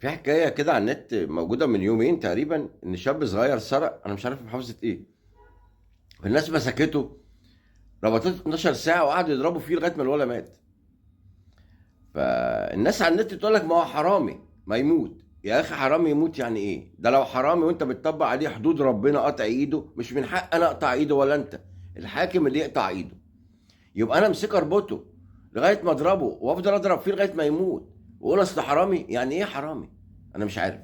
في حكاية كده على النت موجودة من يومين تقريبا، إن شاب صغير سرق، أنا مش عارف محافظة إيه. الناس مسكته، ربطته 12 ساعة وقعدوا يضربوا فيه لغاية ما الولد مات. فالناس على النت تقول لك ما هو حرامي ما يموت. يا أخي حرامي يموت يعني إيه؟ ده لو حرامي وأنت بتطبق عليه حدود ربنا قطع إيده، مش من حق أنا أقطع إيده ولا أنت. الحاكم اللي يقطع إيده. يبقى أنا أمسكه أربطه لغاية ما أضربه وأفضل أضرب فيه لغاية ما يموت، وأقول أصل حرامي؟ يعني إيه حرامي؟ أنا مش عارف.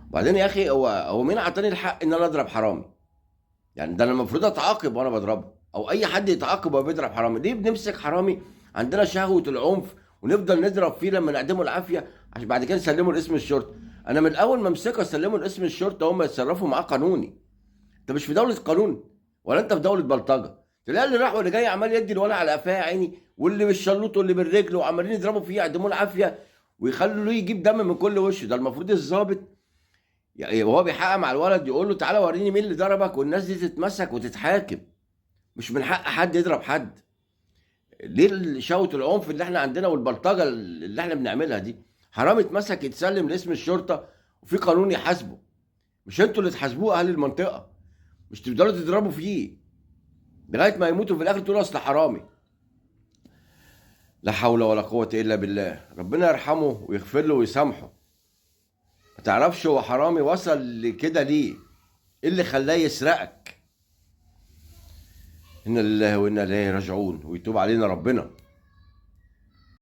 وبعدين يا اخي، هو مين اعطاني الحق ان انا اضرب حرامي؟ يعني ده انا المفروض اتعاقب وانا بضربه، او اي حد يتعاقب وهو بيضرب حرامي. ليه بنمسك حرامي عندنا شهوة العنف ونفضل نضرب فيه لما نعدمه العافية عشان بعد كده نسلمه لاسم الشرطة؟ انا من اول ما امسكه اسلمه لاسم الشرطة، هم يتصرفوا معاه قانوني. انت مش في دولة قانون، ولا انت في دولة بلطجة. تلاقي اللي راح واللي جاي عمال يدي الولد على قفاه يا عيني، واللي بالشلوط واللي بالرجل، وعمالين يضربوا فيه يعدموه العافية ويخلوا له يجيب دم من كل وشه. ده المفروض الضابط يعني وهو بيحقق مع الولد يقول له تعالى وريني مين اللي ضربك، والناس دي تتمسك وتتحاكم. مش من حق حد يضرب حد. ليه شوت العنف اللي احنا عندنا والبلطجه اللي احنا بنعملها دي؟ حرام يتمسك يتسلم لاسم الشرطه وفي قانون يحاسبه. مش انتوا اللي تحاسبوه اهل المنطقه. مش تفضلوا تضربوا فيه لغايه ما يموتوا في الاخر تقولوا اصل حرامي. لا حول ولا قوه الا بالله. ربنا يرحمه ويغفر له ويسامحه. ما تعرفش هو حرامي وصل لكده ليه؟ ايه اللي خلاه يسرقك؟ إنا لله وإنا إليه راجعون، ويتوب علينا ربنا.